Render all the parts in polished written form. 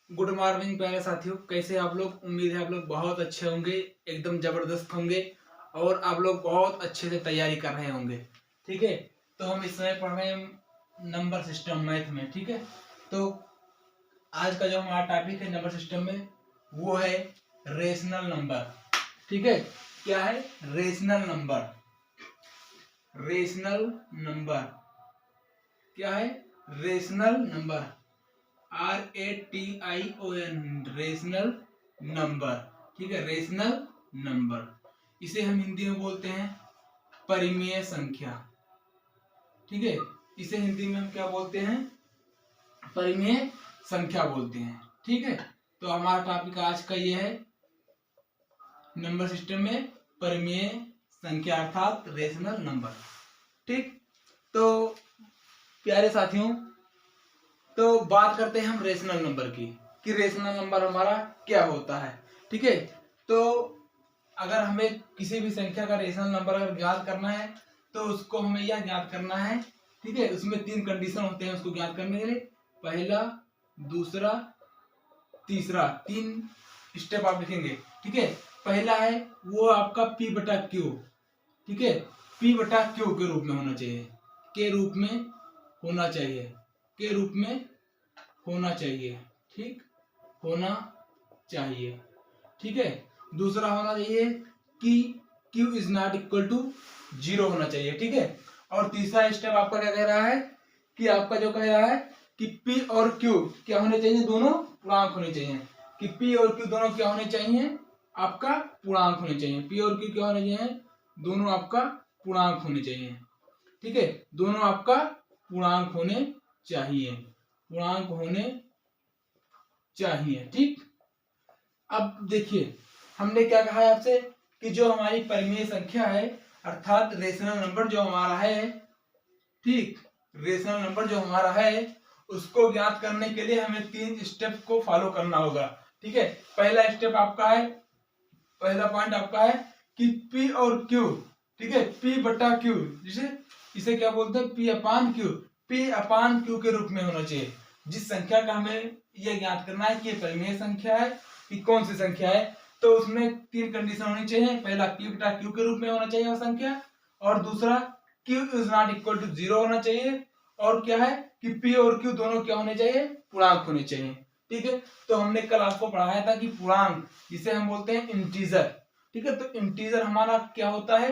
Good morning प्यारे साथियों, कैसे आप लोग। उम्मीद है आप लोग बहुत अच्छे होंगे, एकदम जबरदस्त होंगे और आप लोग बहुत अच्छे से तैयारी कर रहे होंगे। ठीक है, तो हम इस समय पढ़ रहे हैं नंबर सिस्टम मैथ में। ठीक है, तो आज का जो हमारा टॉपिक है नंबर सिस्टम में वो है रेशनल नंबर। ठीक है, क्या है? Rational number. रेशनल नंबर क्या है? Rational number, RATION, rational number. ठीक है, रेशनल नंबर, इसे हम हिंदी में बोलते हैं परिमेय संख्या। ठीक है, इसे हिंदी में हम क्या बोलते हैं? परिमेय संख्या बोलते हैं। ठीक है, तो हमारा टॉपिक आज का ये है नंबर सिस्टम में परिमेय संख्या अर्थात रेशनल नंबर। ठीक, तो प्यारे साथियों, तो बात करते हैं हम रेशनल नंबर की कि रेशनल नंबर हमारा क्या होता है। ठीक है, तो अगर हमें किसी भी संख्या का रेशनल नंबर अगर ज्ञात करना है तो उसको हमें यह ज्ञात करना है। ठीक है, उसमें 3 कंडीशन होते हैं उसको ज्ञात करने के लिए। पहला, दूसरा, तीसरा, 3 स्टेप आप लिखेंगे। ठीक है, पहला है वो आपका P बटा Q। ठीक है, P बटा Q के रूप में होना चाहिए, के रूप में होना चाहिए, के रूप में होना चाहिए। ठीक, होना चाहिए। ठीक है, दूसरा होना चाहिए कि Q is not equal to 0 होना चाहिए। ठीक है, और तीसरा स्टेप आपका क्या कह रहा है कि आपका जो कह रहा है कि P और Q क्या होने चाहिए? दोनों पूर्णांक होने चाहिए। कि P और Q दोनों क्या होने चाहिए? आपका पूर्णांक होने चाहिए। P और Q क्या होने चाहिए? दोनों आपका पूर्णांक होने चाहिए। ठीक है, दोनों आपका पूर्णांक होने चाहिए, पूर्णांक होने चाहिए। ठीक, अब देखिए हमने क्या कहा है आपसे कि जो हमारी परिमेय संख्या है अर्थात रेशनल नंबर जो हमारा है, ठीक, रेशनल नंबर जो हमारा है उसको ज्ञात करने के लिए हमें 3 स्टेप को फॉलो करना होगा। ठीक है, पहला स्टेप आपका है, पहला पॉइंट आपका है कि P और Q, ठीक है, P बटा Q, जिसे इसे क्या बोलते हैं? P अपान Q, P अपान Q के रूप में होना चाहिए। जिस संख्या का हमें यह ज्ञात करना है कि ये परिमेय संख्या है कि कौन सी संख्या है, तो उसमें 3 कंडीशन होनी चाहिए। पहला P बटा Q के रूप में होना चाहिए वह संख्या, और दूसरा Q is not equal to 0 होना चाहिए, और क्या है कि P और Q दोनों क्या होने चाहिए? पूर्णांक होने चाहिए। ठीक है, तो हमने कल आपको पढ़ाया था कि पूर्णांक जिसे हम बोलते हैं इंटीजर। ठीक है, तो इंटीजर हमारा क्या होता है?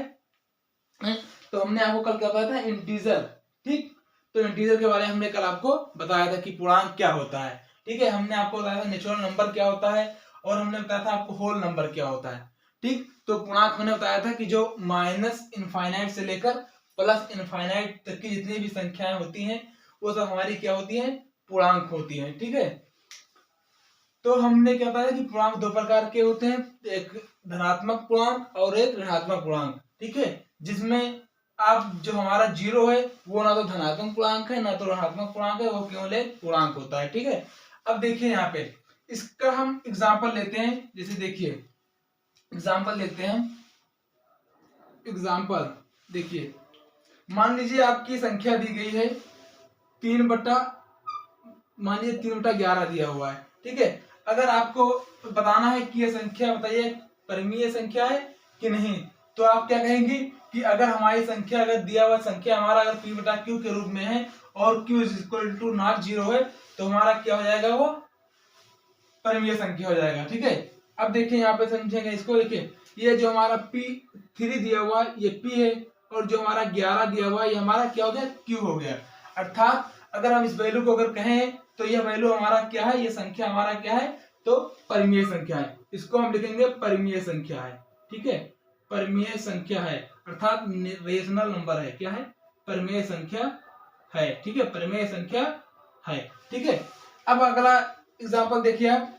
तो हमने आपको कल क्या बताया था? इंटीजर। ठीक, तो इंटीजर के बारे में हमने कल आपको बताया था कि पूर्णांक क्या होता है। ठीक है, हमने आपको बताया था नेचुरल नंबर क्या होता है, और हमने बताया था आपको होल नंबर क्या होता है। ठीक, तो पूर्णांक हमने बताया था कि जो माइनस इनफाइनाइट से लेकर प्लस इनफाइनाइट तक की जितनी भी संख्याएं होती हैं वो सब हमारी क्या होती हैं? पूर्णांक होती हैं। ठीक है, तो हमने क्या बताया कि पूर्णांक 2 प्रकार के होते हैं, एक धनात्मक पूर्णांक और एक ऋणात्मक पूर्णांक। ठीक है, जिसमें आप जो हमारा 0 है वो ना तो धनात्मक पूर्णांक है ना तो ऋणात्मक पूर्णांक है, वो केवल एक पूर्णांक होता है। ठीक है, अब देखिए यहाँ पे इसका हम एग्जाम्पल लेते हैं। जैसे देखिए एग्जाम्पल लेते हैं, एग्जाम्पल देखिए, मान लीजिए आपकी संख्या दी गई है 3 बटा, मान लीजिए 3/11 दिया हुआ है। ठीक है, अगर आपको बताना है कि यह संख्या बताइए परिमेय संख्या है कि नहीं, तो आप क्या कहेंगे कि अगर हमारी संख्या, अगर दिया हुआ संख्या हमारा अगर P बटा Q के रूप में है और Q is equal to not 0 है, तो हमारा क्या हो जाएगा? वो परिमेय संख्या हो जाएगा। ठीक है, अब देखिए यहाँ पे समझेंगे इसको। देखिए ये जो हमारा P3 दिया हुआ है ये P है, और जो हमारा 11 दिया हुआ है ये हमारा क्या हो गया? Q हो गया। अर्थात अगर हम इस वैल्यू को अगर कहें तो यह वैल्यू हमारा क्या है? ये संख्या हमारा क्या है? तो परिमेय संख्या है। इसको हम लिखेंगे परिमेय संख्या है। ठीक है, परिमेय संख्या है अर्थात रेशनल नंबर है। क्या है? परिमेय संख्या है। ठीक है, परिमेय संख्या है। ठीक है, अब अगला एग्जाम्पल देखिए आप,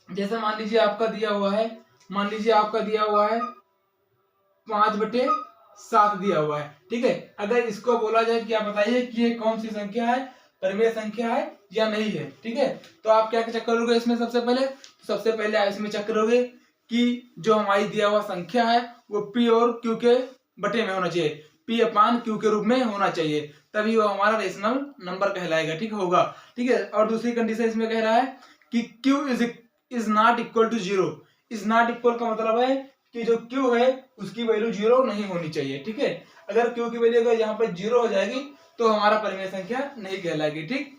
जैसे मान लीजिए आपका दिया हुआ है, मान लीजिए आपका दिया हुआ है 5/7 दिया हुआ है। ठीक है, अगर इसको बोला जाए कि आप बताइए कि ये कौन सी संख्या है? परिमेय संख्या है या नहीं है? ठीक है, तो आप क्या चेक करोगे इसमें? सबसे पहले आप इसमें चेक करोगे कि जो हमारी दिया हुआ संख्या है वो P और Q के बटे में होना चाहिए, P अपान Q के रूप में होना चाहिए, तभी वो हमारा रेशनल नंबर कहलाएगा। ठीक होगा। ठीक है, और दूसरी कंडीशन इसमें कह रहा है कि Q is not equal to 0। Is not equal का मतलब है कि जो Q है उसकी वैल्यू 0 नहीं होनी चाहिए, ठीक है। अगर Q की वैल्यू अगर यहाँ पर 0 हो जाएगी तो हमारा परिमेय संख्या नहीं कहलाएगी, ठीक।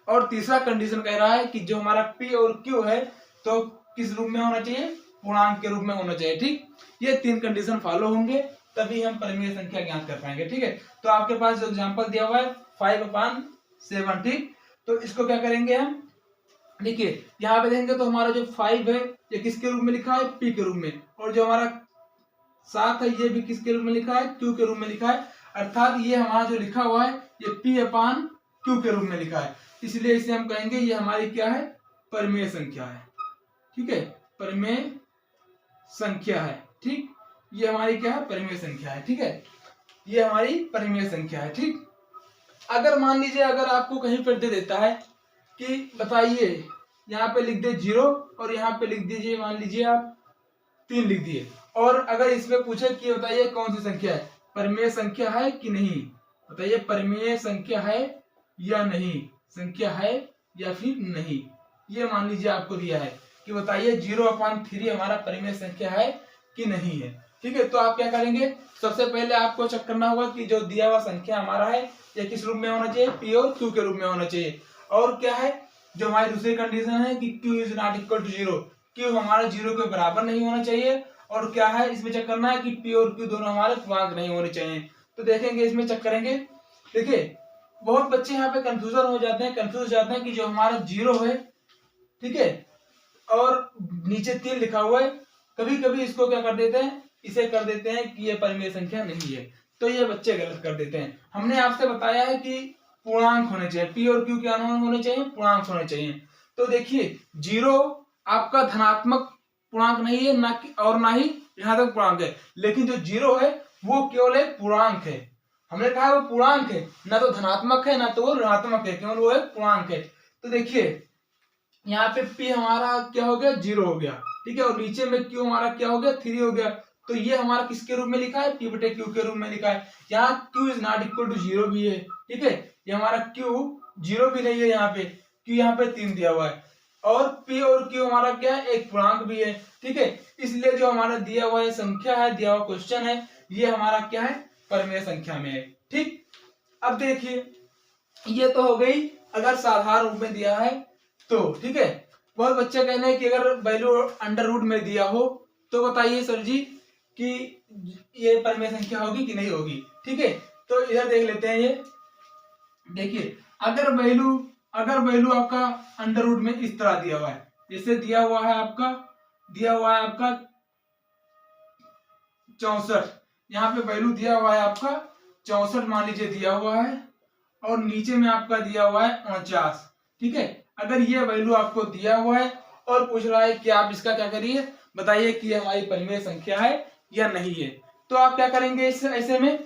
और तीसरा कंडीशन कह रहा है कि जो हमारा P और Q है तो किस रूप में होना चाहिए, पूर्णांक के रूप में होना चाहिए, ठीक। ये 3 कंडीशन फॉलो होंगे तभी हम परिमेय संख्या ज्ञात कर पाएंगे, ठीक है। तो आपके पास जो एग्जांपल दिया हुआ है 5/7, ठीक। तो इसको क्या करेंगे हम, देखिए यहाँ पे देखेंगे तो हमारा जो 5 है ये किसके रूप में लिखा है, P के रूप में, और जो हमारा 7 है ये भी किसके रूप में लिखा है, Q के रूप में लिखा है। अर्थात ये हमारा जो लिखा हुआ है ये P/Q के रूप में लिखा है, इसलिए इसे हम कहेंगे ये हमारी क्या है, परिमेय संख्या है, ठीक है। परिमेय संख्या है, ठीक। ये हमारी क्या है, परिमेय संख्या है, ठीक है। ये हमारी परिमेय संख्या है, ठीक। अगर मान लीजिए अगर आपको कहीं पर दे देता है कि बताइए, यहाँ पे लिख दे 0 और यहाँ पे लिख दीजिए, मान लीजिए आप 3 लिख दिए, और अगर इसमें पूछे कि बताइए कौन सी संख्या है, परिमेय संख्या है कि नहीं, बताइए परिमेय संख्या है या नहीं, संख्या है या फिर नहीं। ये मान लीजिए आपको दिया है कि बताइए 0/3 हमारा परिमेय संख्या है कि नहीं है, ठीक है। तो आप क्या करेंगे, सबसे पहले आपको चेक करना होगा कि जो दिया हुआ संख्या हमारा है ये किस रूप में होना चाहिए, P और Q के रूप में होना चाहिए। और क्या है, जो हमारी दूसरी कंडीशन है कि Q is not equal to 0, Q हमारा 0 के बराबर नहीं होना चाहिए। और क्या है, इसमें चेक करना है कि P और Q दोनों हमारे पूर्णांक नहीं होने चाहिए। तो देखेंगे इसमें चेक करेंगे, देखिए बहुत बच्चे यहाँ पे कंफ्यूज हो जाते हैं कि जो हमारा 0 है, ठीक है, और नीचे 3 लिखा हुआ है, कभी कभी इसको क्या कर देते हैं, इसे कर देते हैं कि ये परिमेय संख्या नहीं है। तो ये बच्चे गलत कर देते हैं। हमने आपसे बताया है कि पूर्णांक होने चाहिए, P और Q क्या होने चाहिए, पूर्णांक होने चाहिए। तो देखिए 0 आपका धनात्मक पूर्णांक नहीं है, ना कि और ना ही ऋणात्मक पूर्णांक है, लेकिन जो 0 है वो केवल एक पूर्णांक है। हमने कहा वो पूर्णांक है, ना तो धनात्मक है ना तो वो ऋणात्मक है, केवल वो एक पूर्णांक है। तो देखिए यहाँ पे P हमारा क्या हो गया, 0 हो गया, ठीक है, और नीचे में Q हमारा क्या हो गया, 3 हो गया। तो ये हमारा किसके रूप में लिखा है, P/Q के रूप में लिखा है। यहाँ Q is not equal to 0 भी है, ठीक है, ये हमारा Q 0 भी नहीं है, यहाँ पे Q यहाँ पे 3 दिया हुआ है, और P और Q हमारा क्या है, एक पूर्णांक भी है, ठीक है। इसलिए जो हमारा दिया हुआ है संख्या है, दिया हुआ क्वेश्चन है, ये हमारा क्या है, परिमेय संख्या में है, ठीक। अब देखिए ये तो हो गई अगर साधारण रूप में दिया है तो, ठीक है। बहुत बच्चे कहने हैं कि अगर वैल्यू अंडर रूट में दिया हो तो बताइए सर जी कि ये परिमेय संख्या होगी कि नहीं होगी, ठीक है। तो इधर देख लेते हैं, ये देखिए अगर वैल्यू आपका अंडर रूट में इस तरह दिया हुआ है, जैसे दिया हुआ है आपका 64, यहाँ पे वैल्यू दिया हुआ है आपका 64 मान लीजिए दिया हुआ है, और नीचे में आपका दिया हुआ है 49, ठीक है। अगर ये वैल्यू आपको दिया हुआ है और पूछ रहा है कि आप इसका क्या करिए, बताइए कि हमारी परिमेय संख्या है या नहीं है, तो आप क्या करेंगे ऐसे में।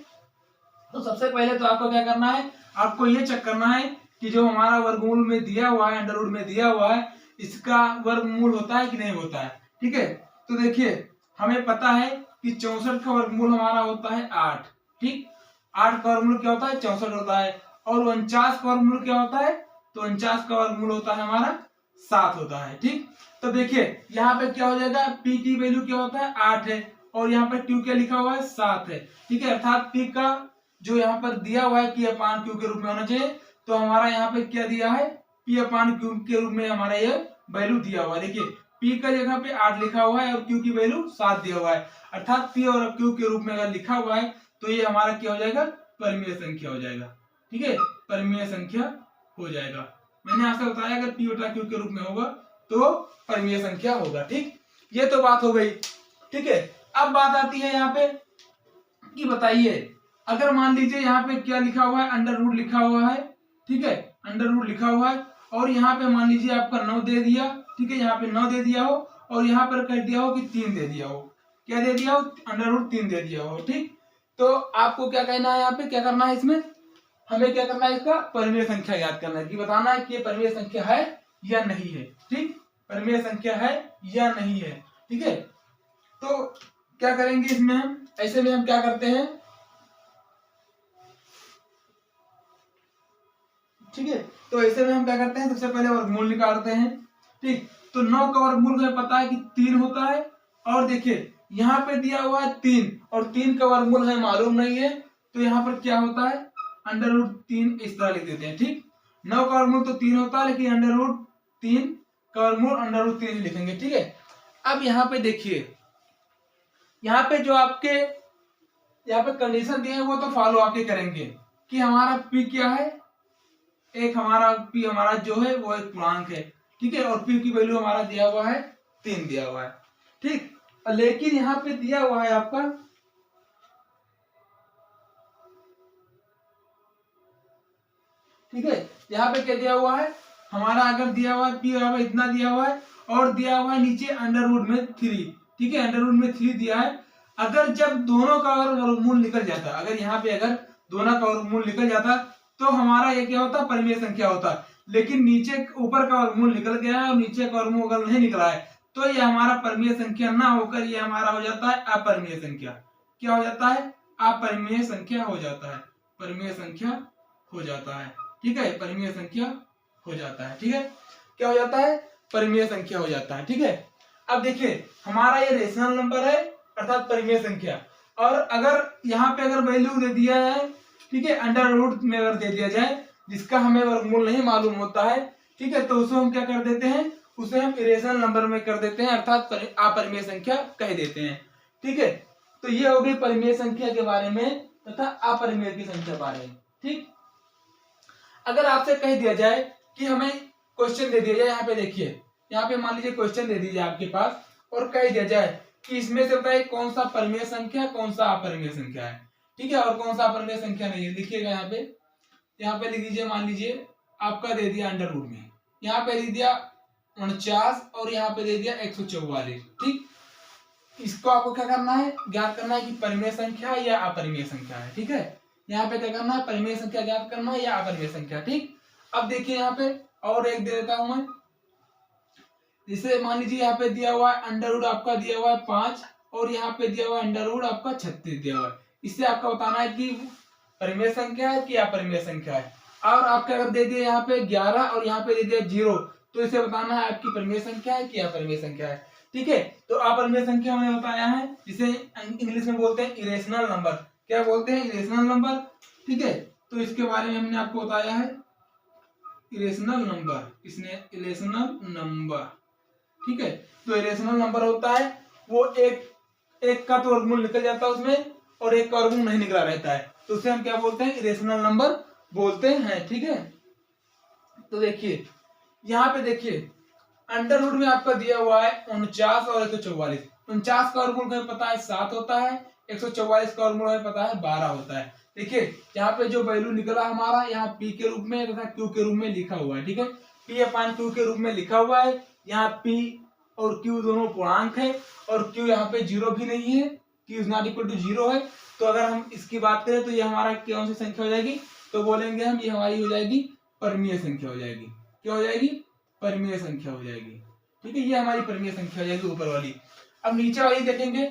तो सबसे पहले तो आपको क्या करना है, आपको ये चेक करना है कि जो हमारा वर्गमूल में दिया हुआ है, अंडर रूट में दिया हुआ है, इसका वर्गमूल होता है कि नहीं होता है, ठीक है। तो देखिए हमें पता है कि 64 का वर्गमूल हमारा होता है 8, ठीक। 8 का वर्गमूल क्या होता है, 64 होता है, और 49 का वर्गमूल क्या होता है, तो 49 का वर्गमूल होता है हमारा 7 होता है, ठीक। तो देखिए यहाँ पे क्या हो जाएगा, P की वैल्यू क्या होता है, 8 है, और यहाँ पे Q क्या लिखा हुआ है, 7 है, ठीक है। अर्थात P का जो यहाँ पर दिया हुआ है P/Q के रूप में होना चाहिए, तो हमारा यहाँ पे क्या दिया है, P/Q के रूप में हमारा ये वैल्यू दिया हुआ है। देखिए P का जगह पे 8 लिखा हुआ है और Q की वैल्यू 7 दिया हुआ है, अर्थात P और Q के रूप में अगर लिखा हुआ है तो ये हमारा क्या हो जाएगा, परिमेय संख्या हो जाएगा, ठीक है, परिमेय संख्या हो जाएगा। मैंने आपसे बताया अगर P/Q के रूप में होगा तो परिमेय संख्या होगा, ठीक। ये तो बात हो गई, ठीक है। अब बात आती है यहाँ पे कि बताइए अगर मान लीजिए यहाँ पे क्या लिखा हुआ है, अंडर रूट लिखा हुआ है, ठीक है, अंडर रूट लिखा हुआ है, और यहाँ पे मान लीजिए आपका 9 दे दिया, ठीक है, यहाँ पे 9 दे दिया हो, और यहाँ पर कह दिया हो कि 3 दे दिया हो, क्या दे दिया हो, अंडर रूट 3 दे दिया हो, ठीक। तो आपको क्या कहना है, यहाँ पे क्या करना है, इसमें हमें क्या करना है, इसका परिमेय संख्या याद करना है, कि बताना है कि ये परिमेय संख्या है या नहीं है, ठीक, परिमेय संख्या है या नहीं है, ठीक है। तो क्या करेंगे इसमें हम, ऐसे में हम क्या करते हैं, ठीक है। तो ऐसे में हम क्या करते हैं, सबसे पहले वर्गमूल निकालते हैं, ठीक। तो 9 का वर्गमूल हमें पता है कि 3 होता है, और देखिए यहाँ पे दिया हुआ है 3 और 3 का वर्गमूल हमें मालूम नहीं है, तो यहाँ पर क्या होता है √3 इस तरह लिख देते हैं। ठीक, 9 का वर्गमूल तो 3 होता है, लेकिन √3 का वर्गमूल √3 लिखेंगे। ठीक है, अब यहाँ पे देखिए, यहाँ पे जो आपके यहाँ पे कंडीशन दिए हैं वो तो फॉलो आपके करेंगे कि हमारा p क्या है, एक हमारा p हमारा जो है वो एक पूर्णांक है। ठीक है, और p की वैल्यू हमारा दिया हुआ है 3 दिया हुआ है। ठीक, लेकिन यहाँ पे दिया हुआ है आपका ठीक है, यहाँ पे क्या दिया हुआ है हमारा, अगर दिया हुआ है p इतना दिया हुआ है और दिया हुआ है नीचे √3। ठीक है, √3 दिया है। अगर जब दोनों का अगर वर्गमूल निकल जाता, अगर यहाँ पे अगर दोनों का वर्गमूल निकल जाता तो हमारा ये क्या होता, परिमेय संख्या होता। लेकिन नीचे ऊपर का वर्गमूल निकल गया है और नीचे का वर्गमूल अगर नहीं निकला है तो ये हमारा परिमेय संख्या ना होकर ये हमारा हो जाता है अपरिमेय संख्या। क्या हो जाता है, अपरिमेय संख्या हो जाता है, परिमेय संख्या हो जाता है। ठीक है, परिमेय संख्या हो जाता है। ठीक है, क्या हो जाता है, परिमेय संख्या हो जाता है। ठीक है, अब देखिए हमारा ये रेशनल नंबर है अर्थात परिमेय संख्या, और अगर यहाँ पे अगर वैल्यू दे दिया है, ठीक है, √, में अगर दे दिया जाए जिसका हमें वर्गमूल नहीं मालूम होता है, ठीक है, तो उसे हम क्या कर देते हैं, उसे हम इरेशनल नंबर में कर देते हैं अर्थात अपरिमेय संख्या कह देते हैं। ठीक है, तो ये हो गई परिमेय संख्या के बारे में तथा अपरिमेय की संख्या के बारे में। ठीक, अगर आपसे कह दिया जाए कि हमें क्वेश्चन दे दिया जाए, यहाँ पे देखिए, यहाँ पे मान लीजिए क्वेश्चन दे दीजिए आपके पास और कह दिया जाए कि इसमें से बताइए कौन सा परिमेय संख्या कौन सा अपरिमेय संख्या है। ठीक है, और कौन सा अपरिमेय संख्या नहीं है, लिखिएगा यहाँ पे लिख दीजिए, मान लीजिए आपका दे दिया √, में यहाँ पे दे दिया 49 और यहाँ पे दे दिया 144। ठीक, इसको आपको क्या करना है, ज्ञात करना है कि परिमेय संख्या या अपरिमेय संख्या है। ठीक है, यहाँ पे क्या करना है, परिमेय संख्या ज्ञात करना है या अपरिमेय संख्या। ठीक, अब देखिए यहाँ पे और एक दे देता हूं मैं, जिसे मान लीजिए यहाँ पे दिया हुआ है √, आपका दिया हुआ है 5 और यहाँ पे दिया हुआ है √, आपका 36 दिया हुआ है। इससे आपका बताना है कि परिमेय संख्या है कि अपरिमेय संख्या है। और आपके अगर दे दिया यहाँ पे 11 और यहाँ पे दे दिया 0, तो इसे बताना है आपकी परिमेय संख्या है कि अपरिमेय संख्या है। ठीक है, तो अपरिमेय संख्या हमने बताया है, जिसे इंग्लिश में बोलते हैं इरेशनल नंबर। क्या बोलते हैं, इरेशनल नंबर। ठीक है, तो इसके बारे में हमने आपको बताया है इरेशनल नंबर, इसने इरेशनल नंबर। ठीक है, तो इरेशनल नंबर होता है वो एक का तो वर्गमूल निकल जाता है उसमें और एक का वर्गमूल नहीं निकला रहता है, तो उसे हम क्या बोलते हैं, इरेशनल नंबर बोलते हैं। ठीक है, तो देखिए यहाँ पे देखिए √, में आपका दिया हुआ है 49 और 144। 49 का वर्गमूल हमें पता है 7 होता है, 144 का वर्गमूल हमें पता है 12 होता है। देखिए यहाँ पे जो वैल्यू निकला हमारा, यहाँ p के रूप में तथा q के रूप में लिखा हुआ है। ठीक है, p/q के रूप में लिखा हुआ है। यहाँ p और q दोनों पूर्णांक है और q यहाँ पे 0 भी नहीं है, q is not equal to 0 है। तो अगर हम इसकी बात करें तो ये हमारा कौन सी संख्या हो जाएगी, तो बोलेंगे हम ये हमारी हो जाएगी परिमेय संख्या हो जाएगी। क्या हो जाएगी, परिमेय संख्या हो जाएगी। ठीक है, ये हमारी परिमेय संख्या हो जाएगी ऊपर वाली। अब नीचे वाली देखेंगे,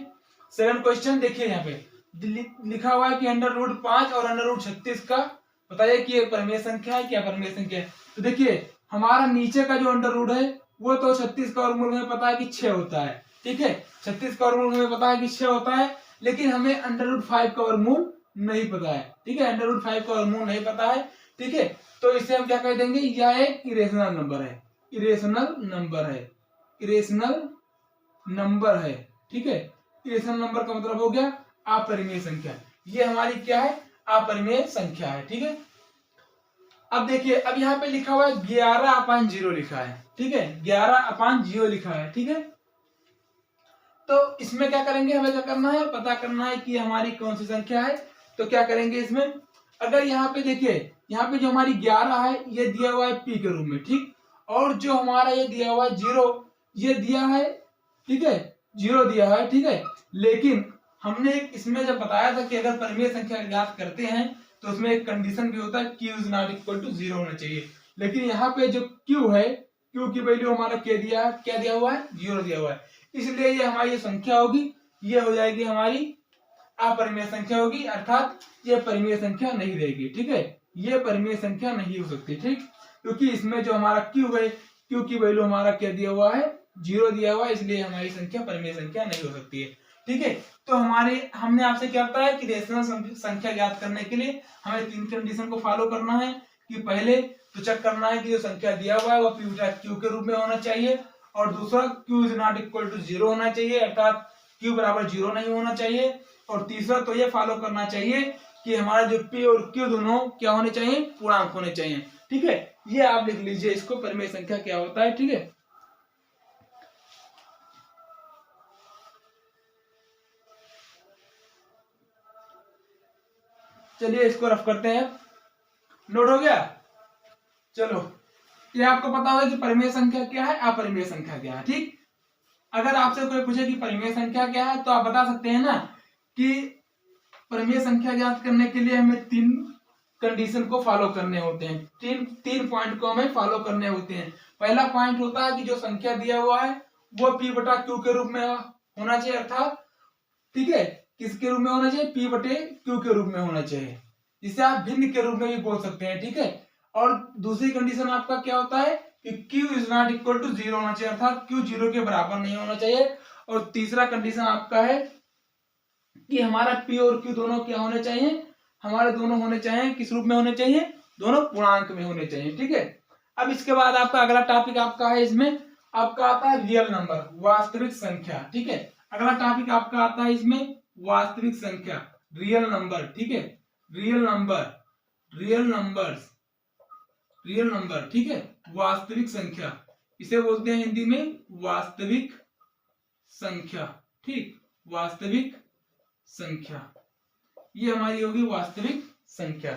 सेकंड क्वेश्चन देखिए, यहाँ पे लिखा हुआ है कि √5 और √36 का बताइए कि ये परिमेय संख्या है क्या अपरिमेय संख्या है। तो देखिए हमारा नीचे का जो √, है वो तो 36 का वर्गमूल हमें पता है कि 6 होता है। ठीक है, 36 का वर्गमूल हमें पता है कि 6 होता है, लेकिन हमें √5 का वर्गमूल नहीं पता है। ठीक है, √5 का वर्गमूल नहीं पता है। ठीक है, तो इसे हम क्या कह देंगे, यह एक इरेशनल नंबर है, इरेशनल नंबर है, इरेशनल नंबर है। ठीक है, इरेशनल नंबर का मतलब हो गया अपरिमेय संख्या। ये हमारी क्या है, अपरिमेय संख्या है। ठीक है, अब देखिए अब यहाँ पे लिखा हुआ है 11/0 लिखा है। ठीक है, 11/0 लिखा है। ठीक है, तो इसमें क्या करेंगे, हमें क्या करना है, पता करना है कि हमारी कौन सी संख्या है। तो क्या करेंगे इसमें, अगर यहाँ पे देखिए, यहाँ पे जो हमारी 11 है ये दिया हुआ है p के रूप में। ठीक, और जो हमारा ये दिया हुआ है 0, ये दिया है। ठीक है, 0 दिया है। ठीक है, लेकिन हमने इसमें जब बताया था कि अगर परिमेय संख्या ज्ञात करते हैं तो उसमें एक कंडीशन भी होता है, q is not equal to 0 होना चाहिए। लेकिन यहाँ पे जो q है, q की वैल्यू हमारा क्या दिया है, क्या दिया हुआ है, 0 दिया हुआ है। इसलिए ये हमारी संख्या होगी, ये हो जाएगी हमारी अपरिमेय संख्या होगी, अर्थात ये परिमेय संख्या नहीं रहेगी। ठीक है, ये परिमेय संख्या नहीं हो सकती। ठीक, क्योंकि इसमें जो हमारा q है, क्यू की वैल्यू हमारा क्या दिया हुआ है, 0 दिया हुआ है, इसलिए हमारी संख्या परिमेय संख्या नहीं हो सकती है। ठीक है, तो हमने आपसे क्या बताया कि रेशनल संख्या ज्ञात करने के लिए हमें 3 कंडीशन को फॉलो करना है। कि पहले तो चेक करना है कि जो संख्या दिया हुआ है वो p बटा q के रूप में होना चाहिए, और दूसरा q is not equal to 0 होना चाहिए, अर्थात q बराबर 0 नहीं होना चाहिए, और तीसरा तो ये फॉलो करना चाहिए कि हमारा जो p और q दोनों क्या होने चाहिए, पूर्णांक होने चाहिए। ठीक है, ये आप लिख लीजिए इसको, परिमेय संख्या क्या होता है। ठीक है, चलिए इसको रफ करते हैं। नोट हो गया? चलो, ये आपको पता होगा कि परिमेय संख्या क्या है, अपरिमेय संख्या क्या है। ठीक, अगर आपसे कोई पूछे कि परिमेय संख्या क्या है तो आप बता सकते हैं ना कि परिमेय संख्या ज्ञात करने के लिए हमें 3 कंडीशन को फॉलो करने होते हैं, तीन पॉइंट को हमें फॉलो करने होते हैं। पहला पॉइंट होता है कि जो संख्या दिया हुआ है वो p बटा q के रूप में होना चाहिए, अर्थात ठीक है, किसके रूप में होना चाहिए, p बटे q के रूप में होना चाहिए, जिसे आप भिन्न के रूप में भी बोल सकते हैं। ठीक है, और दूसरी कंडीशन आपका क्या होता है कि q is not equal to 0 होना चाहिए, अर्थात q 0 के बराबर नहीं होना चाहिए। और तीसरा कंडीशन आपका है कि हमारा p और q दोनों क्या होने चाहिए, हमारे दोनों होने चाहिए किस रूप में होने चाहिए, दोनों पूर्णांक में होने चाहिए। ठीक है, अब इसके बाद आपका अगला टॉपिक आपका है, इसमें आपका आता है रियल नंबर, वास्तविक संख्या। ठीक है, अगला टॉपिक आपका आता है इसमें वास्तविक संख्या, रियल नंबर। ठीक है, real number, real numbers, real number. ठीक है, वास्तविक संख्या, इसे बोलते हैं हिंदी में वास्तविक संख्या। ठीक, वास्तविक संख्या, ये हमारी होगी वास्तविक संख्या।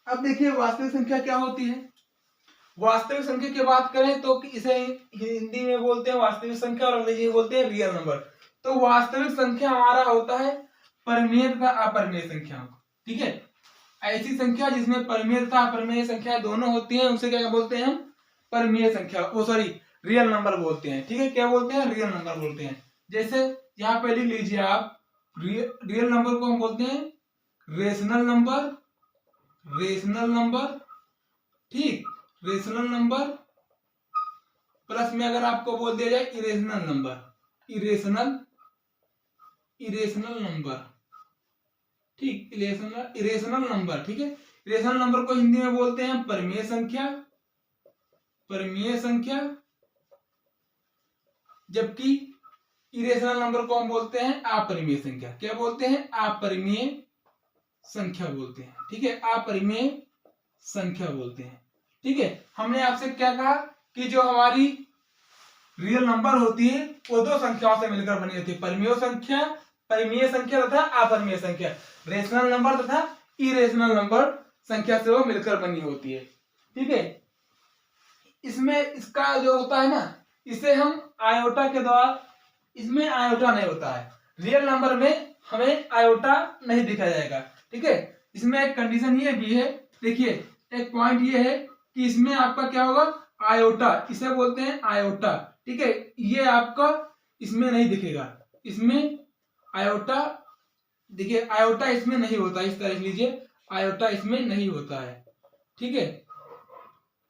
अब देखिए वास्तविक संख्या क्या होती है। वास्तविक संख्या की बात करें तो इसे हिंदी में बोलते हैं वास्तविक संख्या और अंग्रेजी में बोलते हैं रियल नंबर। तो वास्तविक संख्या हमारा होता है परिमेय तथा अपरिमेय संख्या। ठीक है, ऐसी संख्या जिसमें परिमेय तथा अपरिमेय संख्या दोनों होती हैं उसे क्या बोलते हैं हम, परिमेय संख्या, ओ सॉरी रियल नंबर बोलते हैं। ठीक है, क्या बोलते हैं, रियल नंबर बोलते हैं। जैसे यहाँ पे लिख लीजिए आप, रियल नंबर को हम बोलते हैं रेशनल नंबर, रेशनल नंबर। ठीक, रेशनल नंबर प्लस में अगर आपको बोल दिया जाए irrational number, irrational, irrational number. ठीक, इरेशनल नंबर। ठीक है, इरेशनल नंबर को हिंदी में बोलते हैं परिमेय संख्या, परिमेय संख्या, जबकि इरेशनल नंबर को हम बोलते हैं अपरिमेय संख्या। क्या बोलते हैं, अपरिमेय संख्या बोलते हैं। ठीक है, अपरिमेय संख्या बोलते हैं। ठीक है, हमने आपसे क्या कहा कि जो हमारी रियल नंबर होती है वो दो संख्याओं से मिलकर बनी होती है, परिमेय संख्या, परिमेय संख्या तथा अपरिमेय संख्या, रेशनल नंबर तथा इरेशनल नंबर संख्या से वो मिलकर बनी होती है। ठीक है, इसमें इसका जो होता है ना, इसे हम आयोटा के द्वारा, इसमें आयोटा नहीं होता है, रियल नंबर में हमें आयोटा नहीं दिखा जाएगा। ठीक है, इसमें एक कंडीशन ये भी है, देखिए एक पॉइंट ये है कि इसमें आपका क्या होगा, आयोटा, इसे बोलते हैं आयोटा। ठीक है, ये आपका इसमें नहीं दिखेगा, इसमें आयोटा, देखिए आयोटा इसमें नहीं होता, इस तरह लीजिए, आयोटा इसमें नहीं होता है। ठीक है,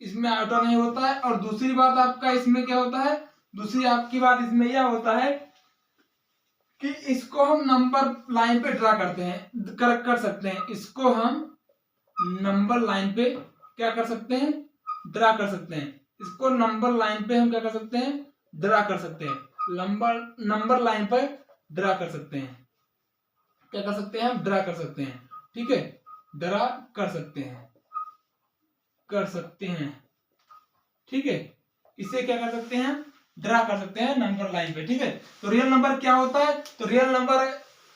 इसमें आयोटा नहीं होता है। और दूसरी बात आपका इसमें क्या होता है, दूसरी आपकी बात इसमें यह होता है कि इसको हम नंबर लाइन पे ड्रा करते हैं, कर सकते हैं, इसको हम नंबर लाइन पे क्या कर सकते हैं, ड्रा कर सकते हैं, इसको नंबर लाइन पे हम क्या कर सकते हैं, ड्रा कर सकते हैं, नंबर लाइन पर ड्रा कर सकते हैं, क्या कर सकते हैं हम, ड्रा कर सकते हैं। ठीक है, ड्रा कर सकते हैं, कर सकते हैं। ठीक है, इसे क्या कर सकते हैं, ड्रा कर सकते हैं नंबर लाइन पे। ठीक है, तो रियल नंबर क्या होता है, तो रियल नंबर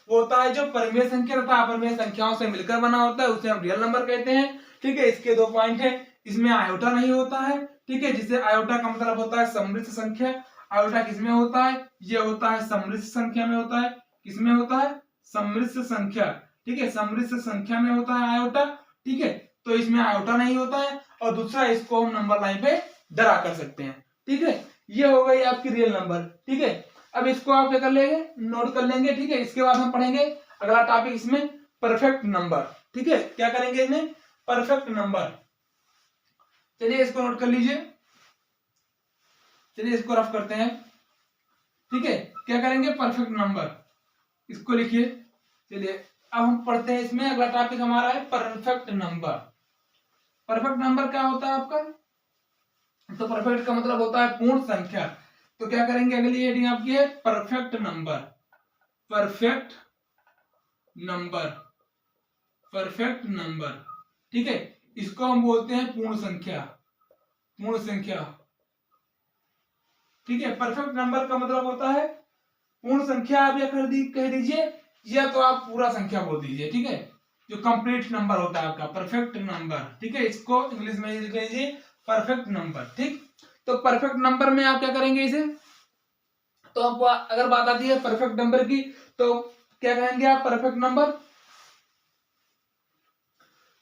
वो होता है जो परिमेय संख्या तथा अपरिमेय संख्याओं से मिलकर बना होता है, उसे हम रियल नंबर कहते हैं। ठीक है, इसके दो पॉइंट है, इसमें आयोटा नहीं होता है। ठीक है, जिसे आयोटा का मतलब होता है सम्मिश्र संख्या, आयोटा किसमें होता है, ये होता है सम्मिश्र संख्या में होता है, किसमें होता है, सम्मिश्र संख्या। ठीक है, सम्मिश्र संख्या में होता है आयोटा। ठीक है, तो इसमें आयोटा नहीं होता है, और दूसरा इसको हम नंबर लाइन पे ड्रा कर सकते हैं। ठीक है, ये हो गई आपकी रियल नंबर। ठीक है, अब इसको आप क्या कर लेंगे, नोट कर लेंगे। ठीक है, इसके बाद हम पढ़ेंगे अगला टॉपिक इसमें परफेक्ट नंबर। ठीक है, क्या करेंगे इसमें, परफेक्ट नंबर। चलिए इसको नोट कर लीजिए, चलिए इसको रफ करते हैं। ठीक है, क्या करेंगे, परफेक्ट नंबर, इसको लिखिए। चलिए अब हम पढ़ते हैं, इसमें अगला टॉपिक हमारा है परफेक्ट नंबर। परफेक्ट नंबर क्या होता है आपका, तो परफेक्ट का मतलब होता है पूर्ण संख्या। तो क्या करेंगे, अगली हेडिंग आपकी है perfect number. Perfect number, perfect number, ठीक है, इसको हम बोलते हैं पूर्ण संख्या, पूर्ण संख्या। ठीक है, परफेक्ट नंबर का मतलब होता है पूर्ण संख्या। आप या कह दीजिए, या तो आप पूरा संख्या बोल दीजिए। ठीक है, जो कंप्लीट नंबर होता है आपका परफेक्ट नंबर। ठीक है, इसको इंग्लिश में लिख लीजिए परफेक्ट नंबर। ठीक, तो परफेक्ट नंबर में आप क्या करेंगे इसे, तो आपको अगर बात आती है परफेक्ट नंबर की, तो क्या कहेंगे आप, परफेक्ट नंबर।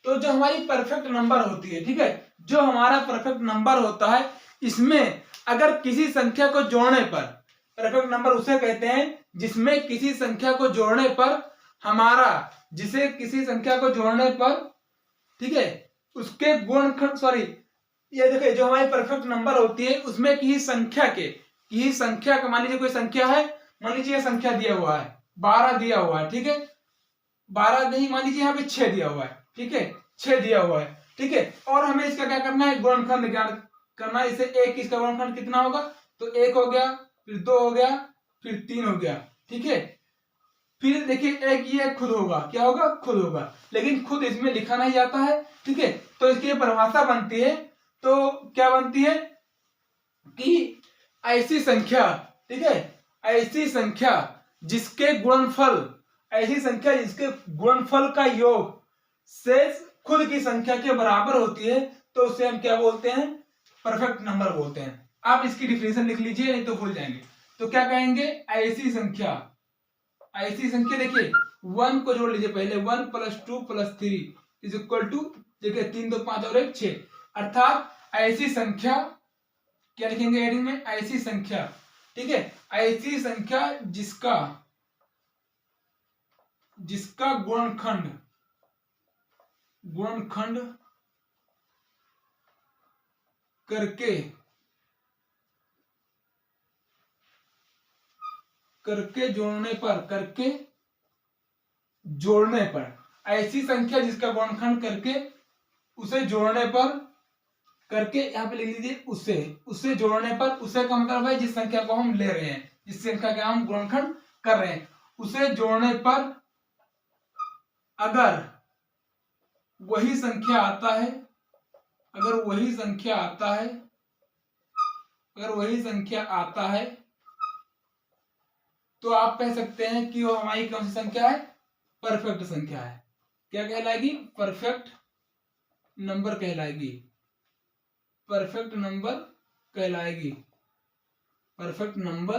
तो जो हमारी परफेक्ट नंबर होती है, ठीक है, जो हमारा परफेक्ट नंबर होता है, इसमें अगर किसी संख्या को जोड़ने पर, परफेक्ट नंबर उसे कहते हैं जिसमें किसी संख्या को जोड़ने पर हमारा, जिसे किसी संख्या को जोड़ने पर, ठीक है, उसके गुणनखंड, सॉरी, ये देखिए जो हमारी परफेक्ट नंबर होती है उसमें किसी संख्या का, मान लीजिए कोई संख्या है, मान लीजिए संख्या दिया हुआ है 12 दिया हुआ है। ठीक है, 12 नहीं, मान लीजिए यहाँ पे 6 दिया हुआ है। ठीक है, 6 दिया हुआ है। ठीक है, और हमें इसका क्या करना है, गुणनखंड ज्ञात करना है। इसे एक, इसका गुणनखंड कितना होगा, तो 1 हो गया, फिर 2 हो गया, फिर 3 हो गया। ठीक है, फिर देखिए एक ये खुद होगा, क्या होगा, खुद होगा, लेकिन खुद इसमें लिखा नहीं जाता है। ठीक है, तो इसकी परिभाषा बनती है, तो क्या बनती है कि ऐसी संख्या, ठीक है, ऐसी संख्या जिसके गुणनफल, ऐसी संख्या जिसके गुणनफल का योग शेष खुद की संख्या के बराबर होती है, तो उसे हम क्या बोलते हैं, परफेक्ट नंबर बोलते हैं। आप इसकी डिफिनेशन लिख लीजिए, नहीं तो भूल जाएंगे। तो क्या कहेंगे, ऐसी संख्या, ऐसी संख्या, देखिए 1 को जोड़ लीजिए पहले, 1 + 2 + 3 = देखिए 3 2 5 और 1 6, अर्थात ऐसी संख्या, क्या लिखेंगे हेडिंग में, ऐसी संख्या। ठीक है, ऐसी संख्या जिसका गुणनखंड करके जोड़ने पर, ऐसी संख्या जिसका गुणनखंड करके उसे जोड़ने पर, करके यहाँ पे लिख लीजिए उसे जोड़ने पर, उसे का मतलब है जिस संख्या को हम ले रहे हैं, जिस संख्या का हम गुणनखंड कर रहे हैं, उसे जोड़ने पर अगर वही संख्या आता है, अगर वही संख्या आता है, तो आप कह सकते हैं कि वो हमारी कौन सी संख्या है, परफेक्ट संख्या है। क्या कहलाएगी, परफेक्ट नंबर कहलाएगी, परफेक्ट नंबर कहलाएगी, परफेक्ट नंबर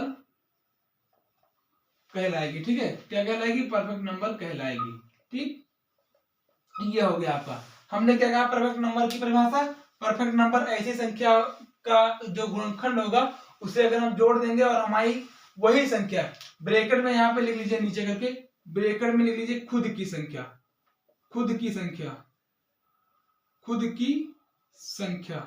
कहलाएगी। ठीक है, क्या कहलाएगी, परफेक्ट नंबर कहलाएगी। ठीक, ये हो गया आपका, हमने क्या कहा, परफेक्ट नंबर की परिभाषा, परफेक्ट नंबर ऐसी संख्या का जो गुणनखंड होगा उसे अगर हम जोड़ देंगे और हमारी वही संख्या, ब्रैकेट में यहाँ पे लिख लीजिए नीचे करके, ब्रैकेट में लिख लीजिए खुद की संख्या, खुद की संख्या।